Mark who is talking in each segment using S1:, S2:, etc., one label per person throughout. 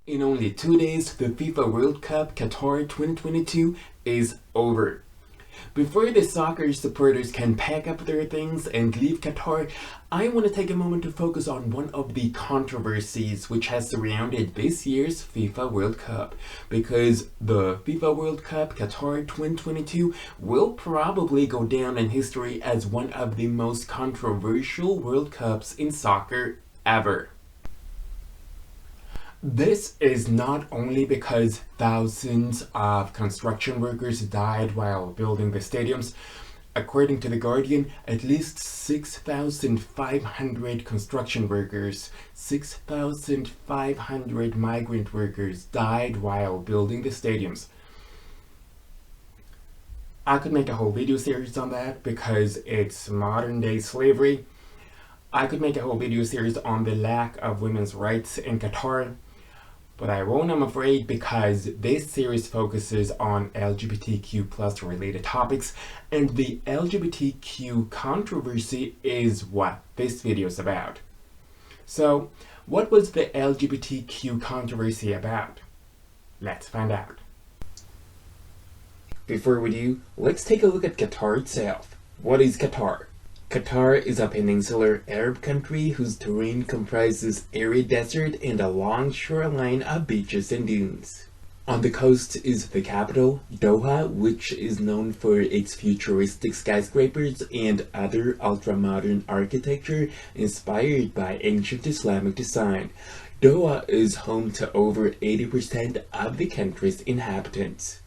S1: In only 2 days, the FIFA World Cup Qatar 2022 is over. Before the soccer supporters can pack up their things and leave Qatar, I want to take a moment to focus on one of the controversies which has surrounded this year's FIFA World Cup. Because the FIFA World Cup Qatar 2022 will probably go down in history as one of the most controversial World Cups in soccer ever. This is not only because thousands of construction workers died while building the stadiums. According to The Guardian, at least 6,500 construction workers, 6,500 migrant workers died while building the stadiums. I could make a whole video series on that because it's modern day slavery. I could make a whole video series on the lack of women's rights in Qatar. But I won't, I'm afraid, because this series focuses on LGBTQ plus related topics, and the LGBTQ controversy is what this video is about. So, what was the LGBTQ controversy about? Let's find out. Before we do, let's take a look at Qatar itself. What is Qatar? Qatar is a peninsular Arab country whose terrain comprises arid desert and a long shoreline of beaches and dunes. On the coast is the capital, Doha, which is known for its futuristic skyscrapers and other ultra-modern architecture inspired by ancient Islamic design. Doha is home to over 80% of the country's inhabitants.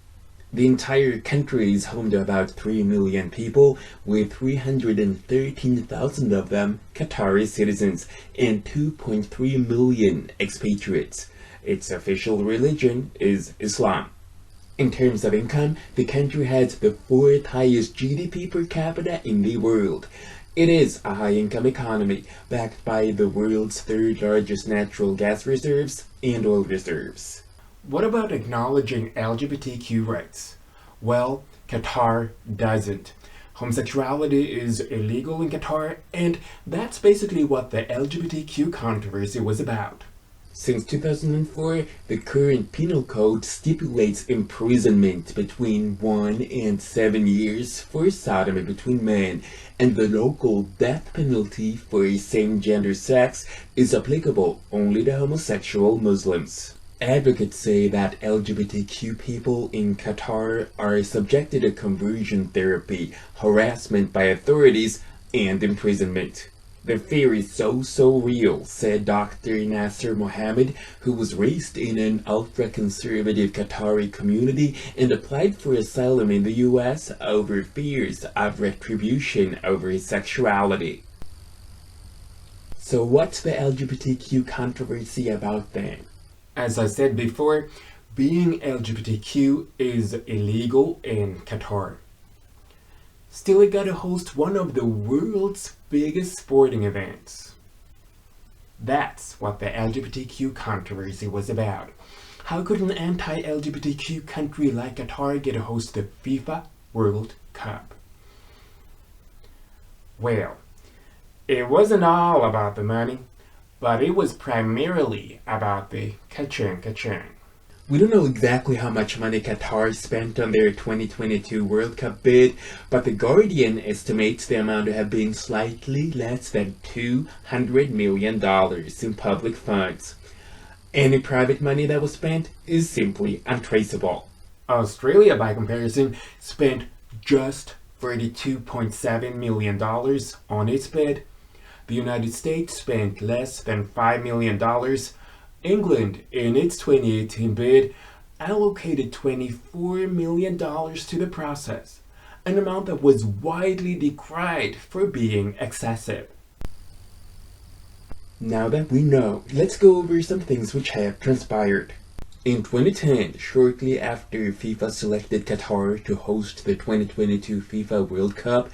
S1: The entire country is home to about 3 million people, with 313,000 of them Qatari citizens and 2.3 million expatriates. Its official religion is Islam. In terms of income, the country has the 4th highest GDP per capita in the world. It is a high-income economy, backed by the world's 3rd largest natural gas reserves and oil reserves. What about acknowledging LGBTQ rights? Well, Qatar doesn't. Homosexuality is illegal in Qatar, and that's basically what the LGBTQ controversy was about. Since 2004, the current penal code stipulates imprisonment between 1 and 7 years for sodomy between men, and the local death penalty for same-gender sex is applicable only to homosexual Muslims. Advocates say that LGBTQ people in Qatar are subjected to conversion therapy, harassment by authorities, and imprisonment. The fear is so real, said Dr. Nasser Mohammed, who was raised in an ultra-conservative Qatari community and applied for asylum in the US over fears of retribution over his sexuality. So what's the LGBTQ controversy about then? As I said before, being LGBTQ is illegal in Qatar. Still, it got to host one of the world's biggest sporting events. That's what the LGBTQ controversy was about. How could an anti-LGBTQ country like Qatar get to host the FIFA World Cup? Well, it wasn't all about the money, but it was primarily about the ka-ching. We don't know exactly how much money Qatar spent on their 2022 World Cup bid, but The Guardian estimates the amount to have been slightly less than $200 million in public funds. Any private money that was spent is simply untraceable. Australia, by comparison, spent just $32.7 million on its bid. The United States spent less than $5 million. England, in its 2018 bid, allocated $24 million to the process, an amount that was widely decried for being excessive. Now that we know, let's go over some things which have transpired. In 2010, shortly after FIFA selected Qatar to host the 2022 FIFA World Cup,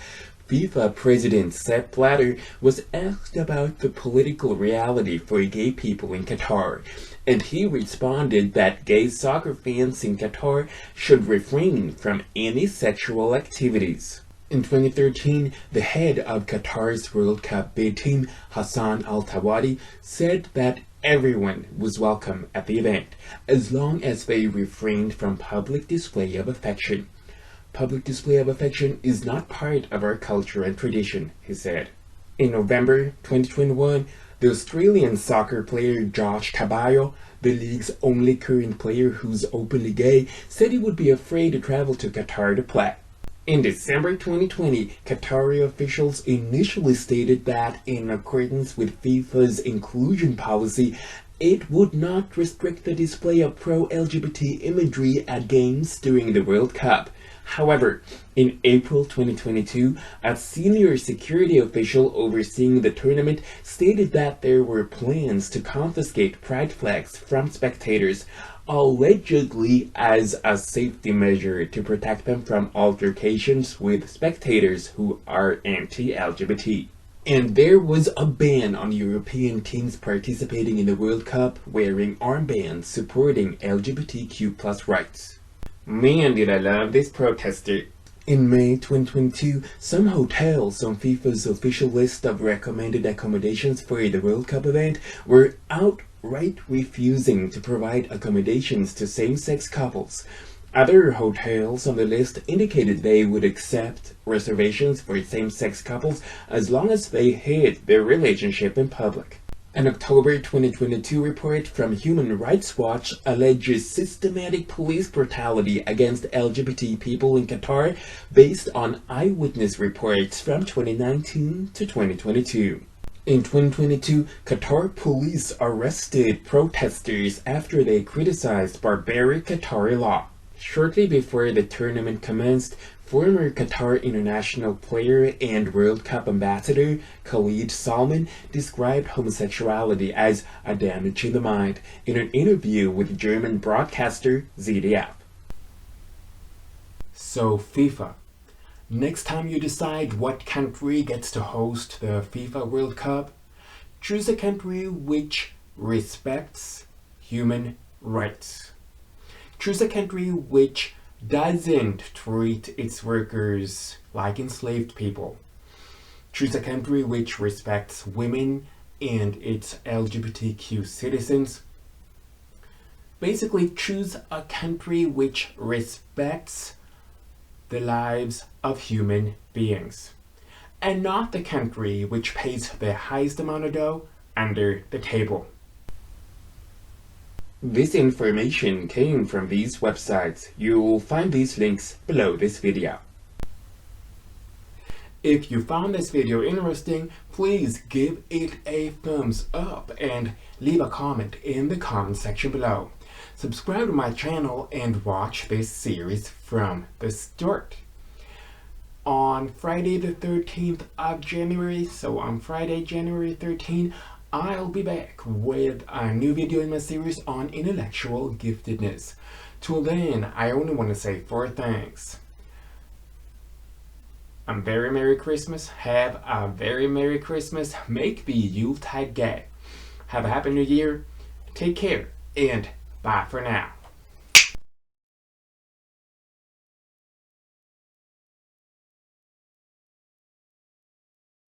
S1: FIFA President Sepp Blatter was asked about the political reality for gay people in Qatar, and he responded that gay soccer fans in Qatar should refrain from any sexual activities. In 2013, the head of Qatar's World Cup bid team, Hassan Al-Tawadi, said that Everyone was welcome at the event, as long as they refrained from public display of affection. Public display of affection is not part of our culture and tradition, he said. In November 2021, the Australian soccer player Josh Caballo, the league's only current player who's openly gay, said he would be afraid to travel to Qatar to play. In December 2020, Qatari officials initially stated that, in accordance with FIFA's inclusion policy, it would not restrict the display of pro-LGBT imagery at games during the World Cup. However, in April 2022, a senior security official overseeing the tournament stated that there were plans to confiscate pride flags from spectators, allegedly as a safety measure to protect them from altercations with spectators who are anti-LGBT. And there was a ban on European teams participating in the World Cup wearing armbands supporting LGBTQ+ rights. Man, did I love this protester. In May 2022, some hotels on FIFA's official list of recommended accommodations for the World Cup event were outright refusing to provide accommodations to same-sex couples. Other hotels on the list indicated they would accept reservations for same-sex couples as long as they hid their relationship in public. An October 2022 report from Human Rights Watch alleges systematic police brutality against LGBT people in Qatar based on eyewitness reports from 2019 to 2022. In 2022, Qatar police arrested protesters after they criticized barbaric Qatari law. Shortly before the tournament commenced, former Qatar international player and World Cup ambassador Khalid Salman described homosexuality as a damage to the mind in an interview with German broadcaster ZDF. So FIFA, next time you decide what country gets to host the FIFA World Cup, choose a country which respects human rights. Choose a country which doesn't treat its workers like enslaved people. Choose a country which respects women and its LGBTQ citizens. Basically, choose a country which respects the lives of human beings, and not the country which pays the highest amount of dough under the table. This information came from these websites. You'll find these links below this video. If you found this video interesting, please give it a thumbs up and leave a comment in the comment section below. Subscribe to my channel and watch this series from the start. On Friday the 13th of January, so on Friday, January 13th, I'll be back with a new video in my series on intellectual giftedness. Till then, I only want to say 4 things. A very Merry Christmas. Have a very Merry Christmas. Make the Yuletide gay. Have a Happy New Year. Take care and bye for now.